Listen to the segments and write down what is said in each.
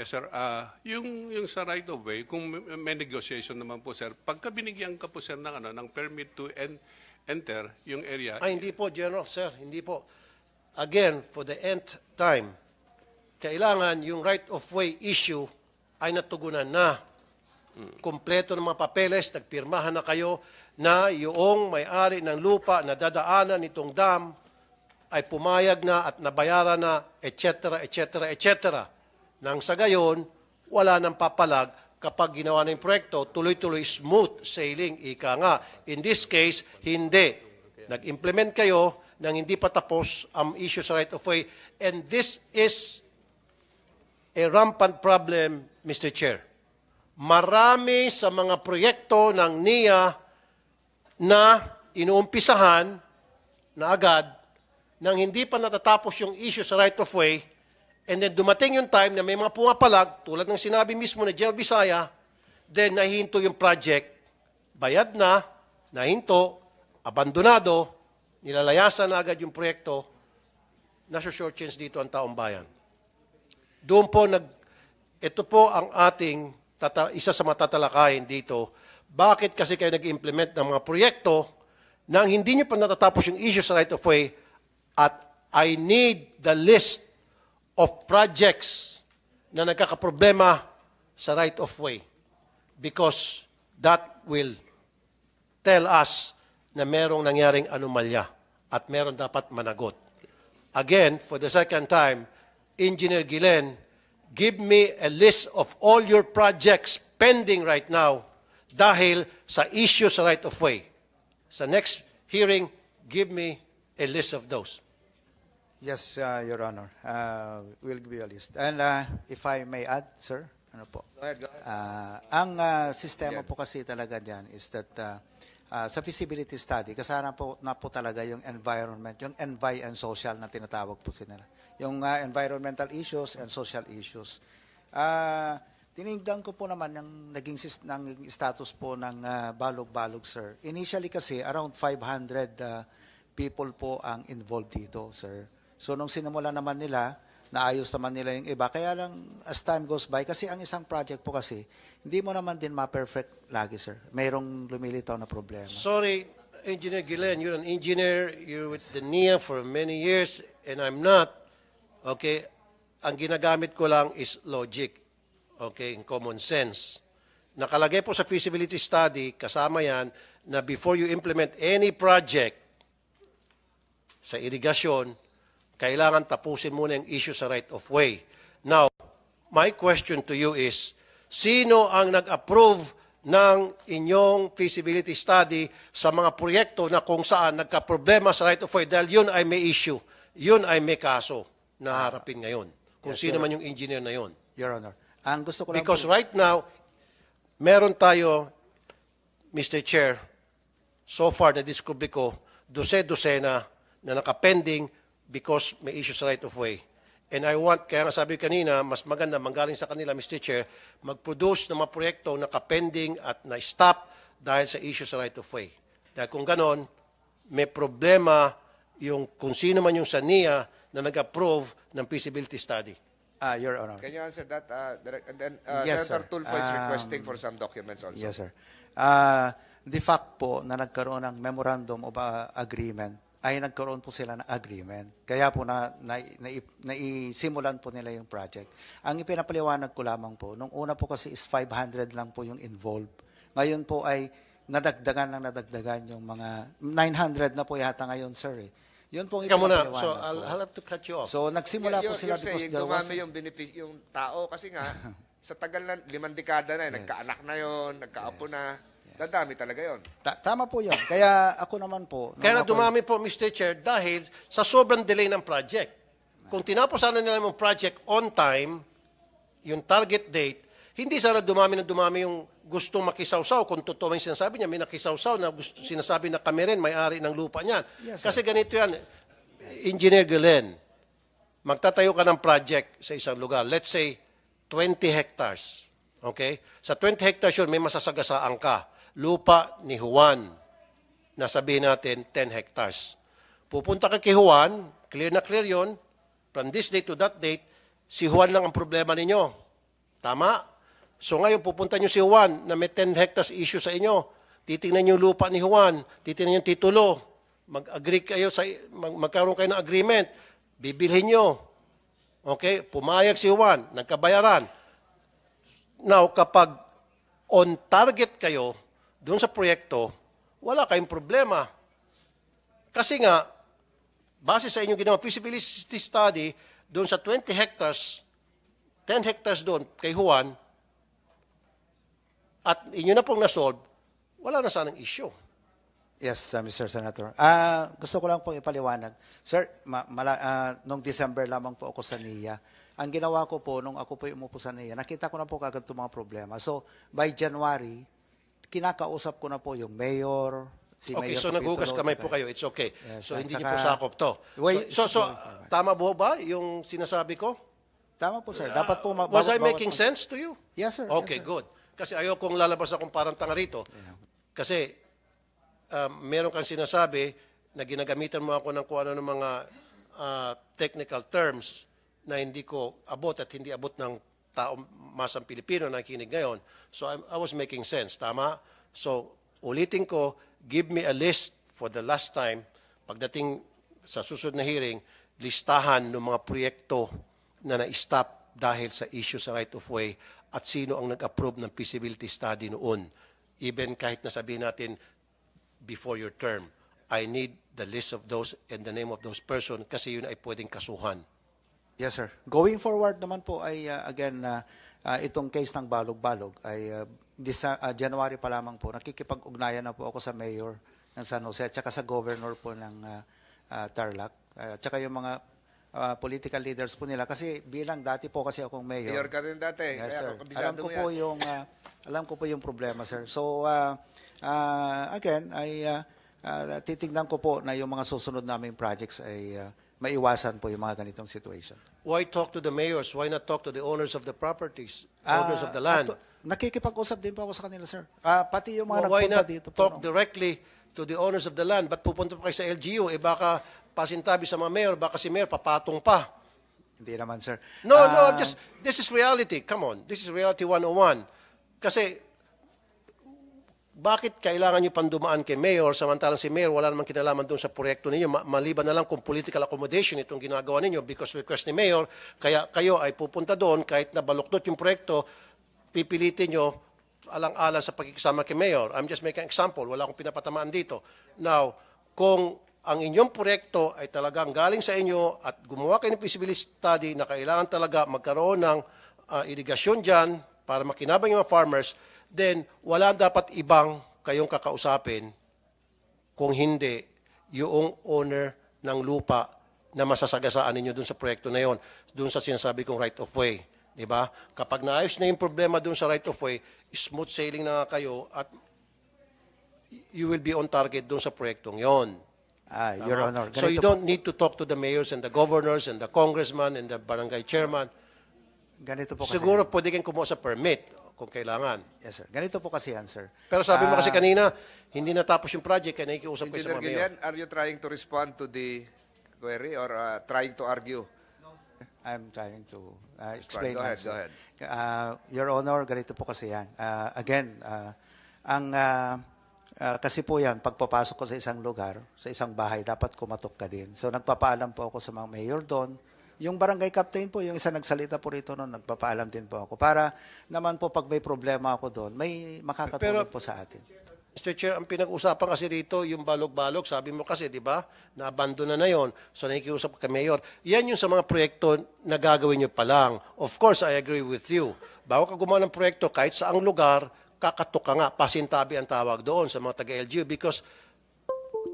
Yes, sir. Yung sa right of way, kung may negotiation naman po, sir, pagka binigyan ka po, sir, ng permit to enter yung area. Ay, hindi po, General, sir. Hindi po. Again, for the nth time, kailangan yung right of way issue ay natugunan na. Kompleto ng mga papeles, nagpirmahan na kayo na yung may-ari ng lupa na dadaanan nitong dam ay pumayag na at nabayaran na, etc., etc., etc. Nang sa gayon, wala nang papalag kapag ginawa na yung proyekto, tuloy-tuloy smooth sailing, ika nga. In this case, hindi. Nag-implement kayo nang hindi pa tapos ang issue sa right of way. And this is a rampant problem, Mr. Chair. Marami sa mga proyekto ng NIA na inuumpisahan na agad nang hindi pa natatapos yung issue sa right of way, and then dumating yung time na may mga pumapalag, tulad ng sinabi mismo ni General Bisaya, then nahinto yung project, bayad na, nahinto, abandonado, nilalayasan na agad yung proyekto, nasa short chance dito ang taong bayan. Doon po ito po ang ating isa sa matatalakayin dito. Bakit kasi kayo nag-implement ng mga proyekto nang hindi nyo pa natatapos yung issue sa right of way, at I need the list of projects na nagkakaproblema sa right of way, because that will tell us na merong nangyaring anomalya at meron dapat managot. Again, for the second time, Engineer Guillen, give me a list of all your projects pending right now dahil sa issue sa right of way. Sa next hearing, give me a list of those. Yes, Your Honor. We'll give you a list. And if I may add, sir, ano po? Go ahead, go ahead. Ang sistema po kasi talaga dyan is that sa feasibility study, kasama po na po talaga yung environment, yung envi and social na tinatawag po sila. Yung environmental issues and social issues. Tinignan ko po naman yung naging status po ng Balog-Balog, sir. Initially kasi, around 500 people po ang involved dito, sir. So, nung sinimula naman nila, naayos naman nila yung iba. Kaya lang, as time goes by, kasi ang isang project po kasi, hindi mo naman din ma-perfect lagi, sir. Mayroong lumilitaw na problema. Sorry, Engineer Guillen, you're an engineer, you're with the NIA for many years, and I'm not. Okay? Ang ginagamit ko lang is logic. Okay? Common sense. Nakalagay po sa feasibility study, kasama yan, na before you implement any project sa irigasyon, kailangan tapusin muna yung issue sa right of way. Now, my question to you is, sino ang nag-approve ng inyong feasibility study sa mga proyekto na kung saan nagka-problema sa right of way dahil yun ay may issue, yun ay may kaso na harapin ngayon? Kung Yes, sino sir. man yung engineer na yun. Your Honor. Ang gusto ko lang Because po, right now, meron tayo, Mr. Chair, so far na discover ko, dose-dosena na nakapending because may issue sa right of way. And I want, kaya nga sabi kanina, mas maganda, manggaling sa kanila, Mr. Chair, mag-produce ng mga proyekto nakapending at na-stop dahil sa issue sa right of way. Dahil kung ganon, may problema yung kung sino man yung sa NIA na nag-approve ng feasibility study. Your Honor. Can you answer that? And then Yes, Senator sir. Tulfo is requesting for some documents also. Yes, sir. The fact po na nagkaroon ng memorandum of agreement ay nagkaroon po sila ng agreement. Kaya po naisimulan po nila yung project. Ang ipinapaliwanag ko lamang po, nung una po kasi is 500 lang po yung involved. Ngayon po ay nadagdagan yung mga 900 na po yata ngayon, sir. Yun po ang Ikaw muna, ipinapaliwanag so po. I'll have to cut you off. So nagsimula po You're sila because saying there was... dumami yung tao kasi nga, sa tagal na, 5 dekada na, nagkaanak na yon, nagkaapo na, dadami talaga yon. Tama po yun. Kaya ako naman po... nung Kaya ako- dumami po, Mr. Chair, dahil sa sobrang delay ng project. Kung tinapos sana nila yung project on time, yung target date, hindi sana dumami yung gustong makisawsaw. Kung totoo yung sinasabi niya, may nakisawsaw na sinasabi na kami rin, may-ari ng lupa niyan. Yes, Kasi ganito yan, Engineer Guillen, magtatayo ka ng project sa isang lugar, let's say 20 hectares. Okay? Sa 20 hectares yun, may masasagasaan ka. Lupa ni Juan, na sabihin natin 10 hectares. Pupunta ka kay Juan, clear na clear yun, from this date to that date, si Juan lang ang problema ninyo. Tama? So ngayon, pupunta nyo si Juan na may 10 hectares issue sa inyo. Titingnan nyo yung lupa ni Juan, titingnan yung titulo. Mag-agree kayo, magkaroon kayo ng agreement. Bibilhin nyo. Okay? Pumayag si Juan, nagkabayaran. Now, kapag on target kayo doon sa proyekto, wala kayong problema. Kasi nga, base sa inyong ginawa feasibility study, doon sa 20 hectares, 10 hectares doon kay Juan, at inyo na pong nasolve, wala na sanang issue. Yes, Mr. Senator. Gusto ko lang pong ipaliwanag. Sir, nung December lamang po ako sa NIA. Ang ginawa ko po, nung ako po umupo sa NIA, nakita ko na po kagad itong mga problema. So, by January, kinakausap ko na po yung mayor, si Okay, Mayor so Capitulo, naghugas kamay tsaka- po kayo. It's okay. Yes, So, at hindi niyo saka- po sakop to. Wait, So, tama ba yung sinasabi ko? Tama po, sir. Dapat po Was I bawat- making sense to you? Yes, sir. Okay, Yes, sir. good. Kasi ayokong lalabas akong parang tanga rito. Kasi meron kang sinasabi na ginagamitan mo ako ng kung ano ng mga technical terms na hindi ko abot at hindi abot ng tao masang Pilipino na nakikinig ngayon. So I was making sense, tama? So ulitin ko, give me a list for the last time. Pagdating sa susunod na hearing, listahan ng mga proyekto na na-stop dahil sa issue sa right of way at sino ang nag-approve ng feasibility study noon. Even kahit nasabihin natin before your term, I need the list of those and the name of those person kasi yun ay pwedeng kasuhan. Yes, sir. Going forward naman po ay, again, itong case ng Balog-Balog ay January pa lamang po, nakikipag-ugnayan na po ako sa mayor ng San Jose at saka sa governor po ng Tarlac at saka yung mga political leaders po nila. Kasi bilang dati po kasi akong mayor. Mayor ka rin dati. Yes, Kaya sir. kabisado mo yan. Alam ko po yung problema, sir. So, again, ay titignan ko po na yung mga susunod naming projects ay maiwasan po yung mga ganitong situation. Why talk to the mayors? Why not talk to the owners of the properties, owners of the land? Nakikipag-usap din po ako sa kanila, sir. Pati yung mga Why nagpunta not dito po. talk directly to the owners of the land? Ba't pupunta pa kayo sa LGU? Eh baka pasintabi sa mga mayor, baka si mayor papatong pa. Hindi naman, sir. No, this is reality. Come on. This is reality 101. Kasi, bakit kailangan nyo pang dumaan kay Mayor, samantalang si Mayor wala namang kinalaman doon sa proyekto ninyo, maliban na lang kung political accommodation itong ginagawa ninyo because request ni Mayor, kaya kayo ay pupunta doon, kahit na baluktot yung proyekto, pipilitin nyo alang-alang sa pagkikisama kay Mayor. I'm just making an example. Wala akong pinapatamaan dito. Now, kung ang inyong proyekto ay talagang galing sa inyo at gumawa kayo ng feasibility study na kailangan talaga magkaroon ng irigasyon dyan para makinabang yung mga farmers, then wala dapat ibang kayong kakausapin kung hindi yung owner ng lupa na masasagasaan ninyo dun sa proyekto na yon, dun sa sinasabi kong right of way. Diba? Kapag naayos na yung problema dun sa right of way, smooth sailing na nga kayo at you will be on target dun sa proyektong yon. Your Honor. So you don't need to talk to the mayors and the governors and the congressman and the barangay chairman. Ganito po kasi. Siguro pwede kayong kumuha sa permit kung kailangan. Yes, sir. Ganito po kasi yan, sir. Pero sabi mo kasi kanina, hindi natapos yung project kaya nakikiusap kayo sa Engineer mga mayor. Guillen, are you trying to respond to the query or trying to argue? I'm trying to explain. Go ahead, myself. go ahead. Your Honor, ganito po kasi yan. Again, kasi po yan, pagpapasok ko sa isang lugar, sa isang bahay, dapat kumatok ka din. So nagpapaalam po ako sa mga mayor doon. Yung barangay captain po, yung isa nagsalita po rito noon, nagpapaalam din po ako. Para naman po pag may problema ako doon, may makakatulong po sa atin. Mr. Chair, ang pinag-usapan kasi dito, yung balog-balog, sabi mo kasi, di ba, na-abandon na yon. So nakikiusap ka kay Mayor. Yan yung sa mga proyekto na gagawin nyo pa lang. Of course, I agree with you. Bago ka gumawa ng proyekto, kahit saang lugar, kakatok ka nga, pasintabi ang tawag doon sa mga taga-LGU because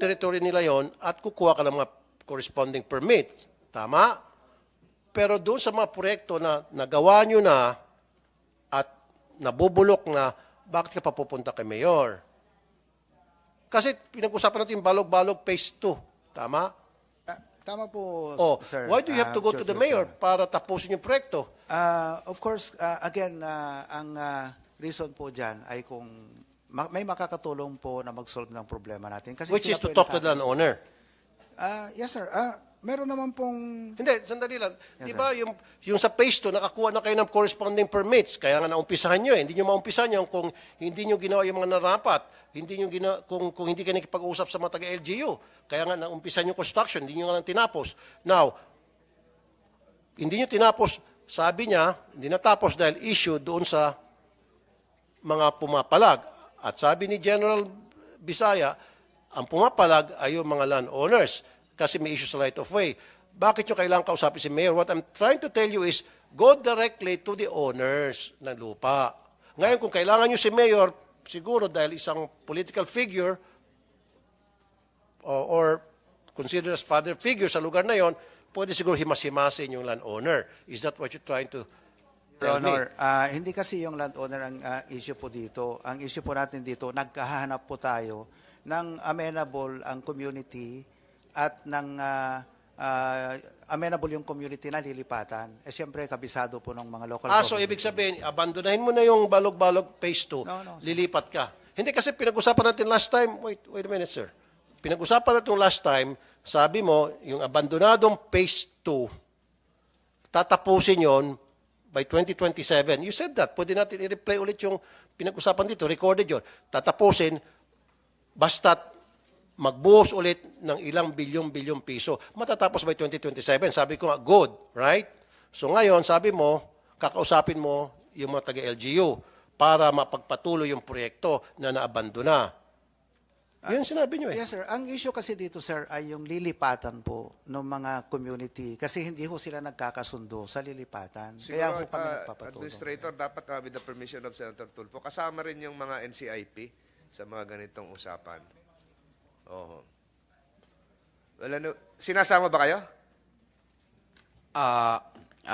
territory nila yon at kukuha ka ng mga corresponding permits. Tama? Pero doon sa mga proyekto na nagawa nyo na at nabubulok na, bakit ka pa pupunta kay Mayor? Kasi pinag-usapan natin balog-balog phase 2. Tama? Tama po, Oh, sir. why do you have to go to the Mayor para tapusin yung proyekto? Of course, again, ang reason po dyan ay kung may makakatulong po na mag-solve ng problema natin. Kasi Which is sila to po talk to the landowner. Yes, sir. Meron naman pong Hindi, sandali lang. Di ba yung sa phase 2, nakakuha na kayo ng corresponding permits. Kaya nga naumpisahan nyo eh. Hindi nyo maumpisahan yun kung hindi nyo ginawa yung mga narapat. Hindi nyo ginawa, kung hindi kayo nakipag-usap sa mga taga-LGU. Kaya nga naumpisahan yung construction. Hindi nyo nga lang tinapos. Now, hindi nyo tinapos, sabi niya, hindi natapos dahil issue doon sa mga pumapalag. At sabi ni General Bisaya, ang pumapalag ay yung mga landowners kasi may issue sa right of way. Bakit nyo kailangan kausapin si Mayor? What I'm trying to tell you is, go directly to the owners ng lupa. Ngayon, kung kailangan nyo si Mayor, siguro dahil isang political figure or considered as father figure sa lugar na yon, pwede siguro himas-himasin yung landowner. Is that what you're trying to Your tell me? Honor, hindi kasi yung landowner ang issue po dito. Ang issue po natin dito, nagkahanap po tayo ng amenable ang community at ng amenable yung community na lilipatan. Eh siyempre, kabisado po ng mga local So ibig sabihin, abandonahin mo na yung balog-balog phase 2, No, sir. lilipat ka. Hindi kasi pinag-usapan natin last time, wait a minute sir. Pinag-usapan natin last time, sabi mo, yung abandonadong phase 2, tatapusin yon by 2027. You said that. Pwede natin i-replay ulit yung pinag-usapan dito, recorded yon. Tatapusin, basta't magbuhos ulit ng ilang bilyong piso. Matatapos by 2027. Sabi ko nga, good, right? So ngayon, sabi mo, kakausapin mo yung mga taga-LGU para mapagpatuloy yung proyekto na naabandona. Yun sinabi nyo eh. Yes, sir. Ang issue kasi dito, sir, ay yung lilipatan po ng mga community kasi hindi ho sila nagkakasundo sa lilipatan. Kaya ho kami nagpapatuloy. Administrator, dapat with the permission of Senator Tulfo, kasama rin yung mga NCIP sa mga ganitong usapan. Oo. Wala na, sinasama ba kayo?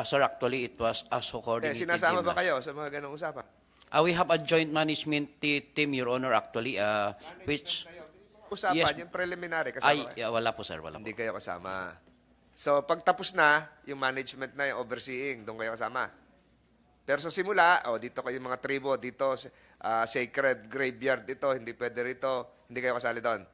Sir, actually, it was us who coordinated Sinasama him ba last- kayo sa mga ganong usapan? We have a joint management team, Your Honor, actually, which... Usapan, Yes. yung preliminary, kasama kayo? Wala po, sir, wala po. Hindi kayo kasama. So, pag tapos na, yung management na, yung overseeing, doon kayo kasama. Pero sa simula, dito kayo mga tribo, dito, sacred graveyard ito, hindi pwede rito, hindi kayo kasali doon.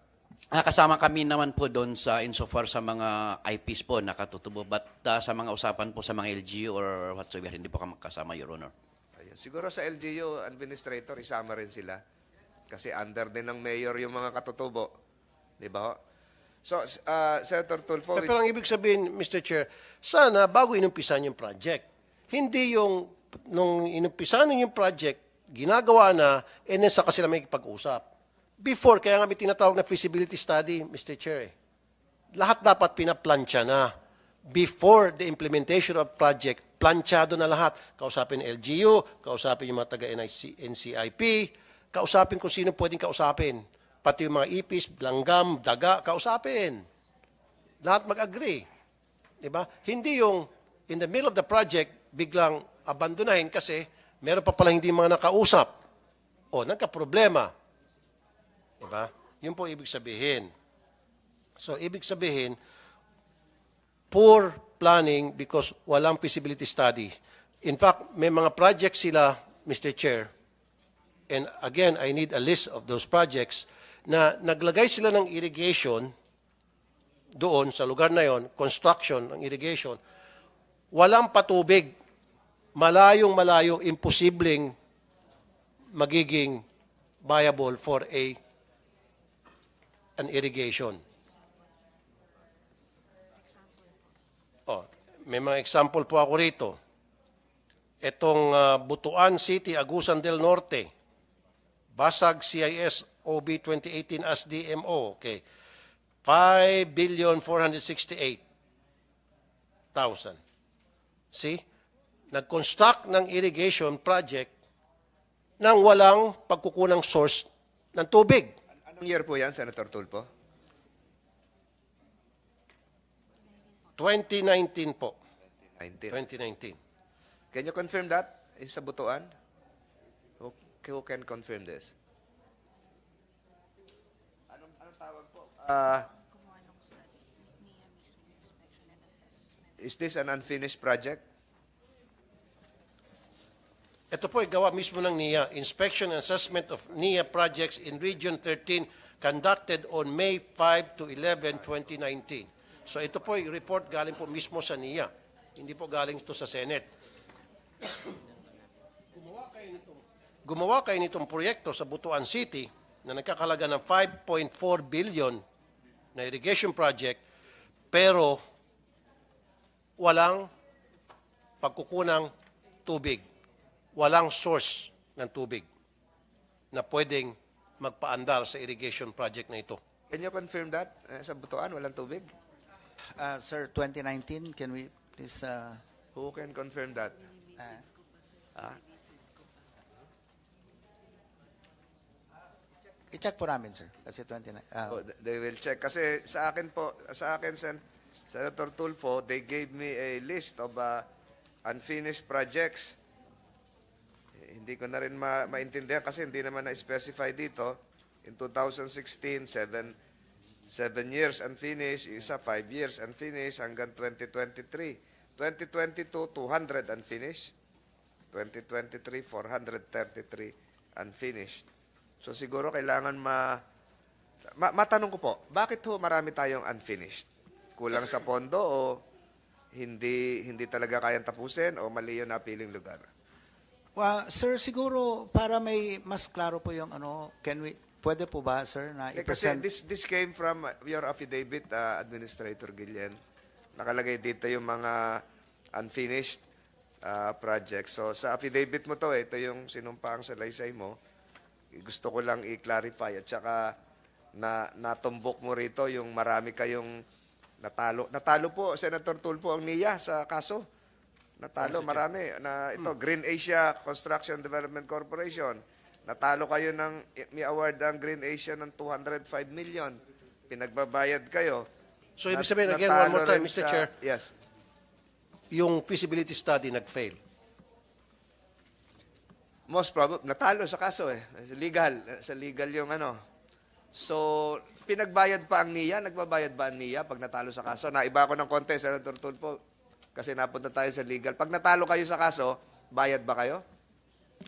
Kasama kami naman po doon sa insofar sa mga IPs po nakatutubo. But sa mga usapan po sa mga LGU or whatsoever, hindi po kami kasama, Your Honor. Ayun. Siguro sa LGU administrator, isama rin sila. Kasi under din ng mayor yung mga katutubo. Di ba ho? So, Senator Tulfo, Pero ang ibig sabihin, Mr. Chair, sana bago inumpisan yung project, hindi yung, nung inumpisan yung project, ginagawa na, and then saka sila may pag-usap. Before, kaya nga may tinatawag na feasibility study, Mr. Chair. Lahat dapat pinaplansya na. Before the implementation of project, planchado na lahat. Kausapin LGU, kausapin yung mga taga-NCIP, kausapin kung sino pwedeng kausapin. Pati yung mga ipis, langgam, daga, kausapin. Lahat mag-agree. Diba? Hindi yung in the middle of the project, biglang abandonahin kasi meron pa pala hindi mga nakausap. O, nagka-problema. Diba? Yun po ibig sabihin. So, ibig sabihin, poor planning because walang feasibility study. In fact, may mga projects sila, Mr. Chair, and again, I need a list of those projects, na naglagay sila ng irrigation doon sa lugar na yon, construction ng irrigation, walang patubig, malayong-malayo, imposibleng magiging viable for an irrigation. May mga example po ako rito. Itong Butuan City, Agusan del Norte, Basag CIS OB 2018 as DMO. Okay. 5,468,000. See? Nag-construct ng irrigation project nang walang pagkukunang source ng tubig. anong year po yan, Senator Tulfo? 2019 po. 19. 2019. Can you confirm that? Sa Butuan? Who can confirm this? Anong tawag po? Is this an unfinished project? Ito po ay gawa mismo ng NIA. Inspection and Assessment of NIA Projects in Region 13 conducted on May 5 to 11, 2019. So ito po yung report galing po mismo sa NIA. Hindi po galing ito sa Senate. Gumawa kayo nitong proyekto sa Butuan City na nagkakalaga ng 5.4 billion na irrigation project pero walang pagkukunang tubig. Walang source ng tubig na pwedeng magpaandar sa irrigation project na ito. Can you confirm that? Sa Butuan, walang tubig? Sir, 2019, can we please... Who can confirm that? I-check po namin, sir. Kasi 29. Oh, they will check. Kasi sa akin po, Senator Tulfo, they gave me a list of unfinished projects. Hindi ko na rin maintindihan kasi hindi naman na-specify dito. In 2016, 7 years unfinished, isa 5 years unfinished hanggang 2023. 2022, 200 unfinished. 2023, 433 unfinished. So siguro kailangan matanong ko po, bakit ho marami tayong unfinished? Kulang sa pondo o hindi talaga kayang tapusin o mali yung napiling lugar? Well, sir, siguro para may mas klaro po yung pwede po ba, sir, na Kasi i-present? this came from your affidavit, Administrator Guillen. Nakalagay dito yung mga unfinished projects. So sa affidavit mo to, ito yung sinumpaang salaysay mo. Gusto ko lang i-clarify at saka natumbok mo rito yung marami kayong natalo. Natalo po, Senator Tulfo, ang NIA sa kaso. Natalo, marami. Ito, Green Asia Construction Development Corporation. Natalo kayo may award ang Green Asia ng 205 million. Pinagbabayad kayo. So ibig sabihin, again, one more time, Mr. Chair, Yes. yung feasibility study nag-fail. Most probably, natalo sa kaso eh. Sa legal yung So, pinagbayad pa ang NIA? Nagbabayad ba ang NIA pag natalo sa kaso? Naiba ako ng konti, Senator Tulfo, kasi napunta tayo sa legal. Pag natalo kayo sa kaso, bayad ba kayo?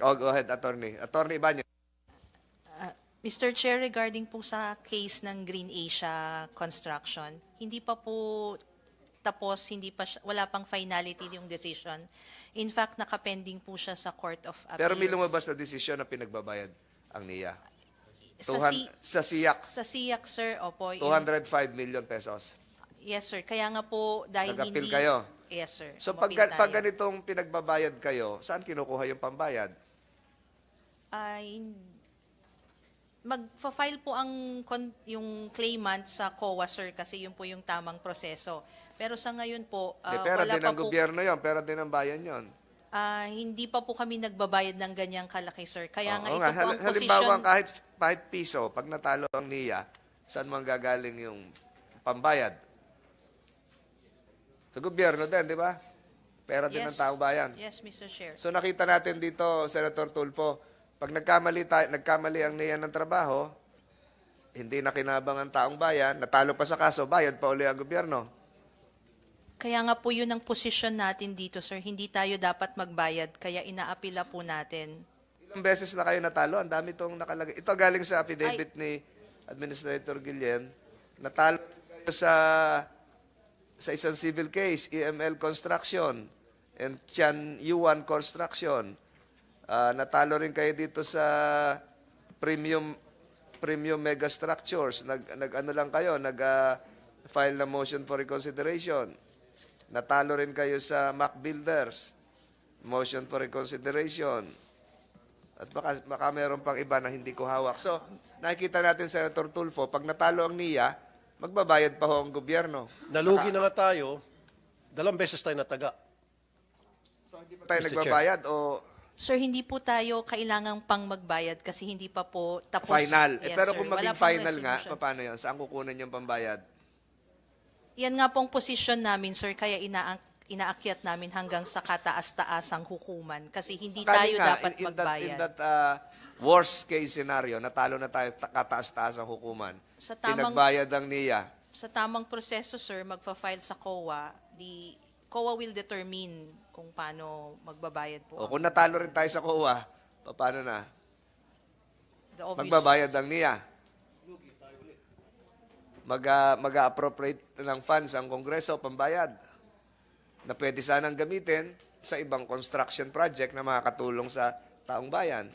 Oh, go ahead, attorney. Attorney Ibanez. Mr. Chair, regarding po sa case ng Green Asia Construction, hindi pa po tapos, wala pang finality yung decision. In fact, nakapending po siya sa Court of Appeals. Pero may lumabas na desisyon na pinagbabayad ang NIA. Sa SIAC, Sa SIAC, sir, opo. 205 million pesos. Yes, sir. Kaya nga po, dahil Nag-appeal hindi... kayo? Yes, sir. So, Umapil pag tayo. ganitong pinagbabayad kayo, saan kinukuha yung pambayad? Ay, magfa-file po yung claimant sa COA, sir, kasi yun po yung tamang proseso. Pero sa ngayon po, Pera wala din pa ng po, gobyerno yon, pera din ng bayan yon. hindi pa po kami nagbabayad ng ganyang kalaki, sir. Kaya nga Oo ito nga. po ang Halimbawa, position... kahit piso, pag natalo ang NIA, saan manggagaling yung pambayad? Sa gobyerno din, di ba? Pera din ng taong bayan. Yes, Mr. Chair. So nakita natin dito, Senator Tulfo, pag nagkamali ang NIA ng trabaho, hindi nakinabang ang taong bayan, natalo pa sa kaso, bayad pa uli ang gobyerno. Kaya nga po yun ang posisyon natin dito, sir. Hindi tayo dapat magbayad, kaya inaapila po natin. Ilang beses na kayo natalo? Ang dami itong nakalagay. Ito galing sa affidavit ni Administrator Guillen. Natalo kayo sa isang civil case, EML Construction and Tian Yuan Construction. Natalo rin kayo dito sa Premium Megastructures. Nag-file na motion for reconsideration. Natalo rin kayo sa Mac Builders. Motion for reconsideration. At baka meron pang iba na hindi ko hawak. So, nakikita natin, Senator Tulfo, pag natalo ang NIA, magbabayad pa ho ang gobyerno. Nalugi na nga tayo, 2 beses tayo nataga. So, hindi pa tayo Mr. nagbabayad o Sir, hindi po tayo kailangang pang magbayad kasi hindi pa po tapos. final? Yes, Pero sir. kung Wala maging pang final nga, resolution. paano yan? Saan kukunin yung pambayad? Yan nga pong posisyon namin, sir, kaya inaakyat namin hanggang sa kataas-taasang hukuman kasi hindi Sakali tayo nga, dapat in magbayad. that worst case scenario, natalo na tayo kataas-taas ang hukuman. Sa tamang- Pinagbayad ang NIA. Sa tamang proseso, sir, magfa-file sa COA, COA will determine kung paano magbabayad po. O kung natalo rin tayo sa COA, paano na? The obvious- Magbabayad ang NIA. mag-appropriate ng funds ang Kongreso pambayad na pwede sanang gamitin sa ibang construction project na makakatulong sa taong bayan.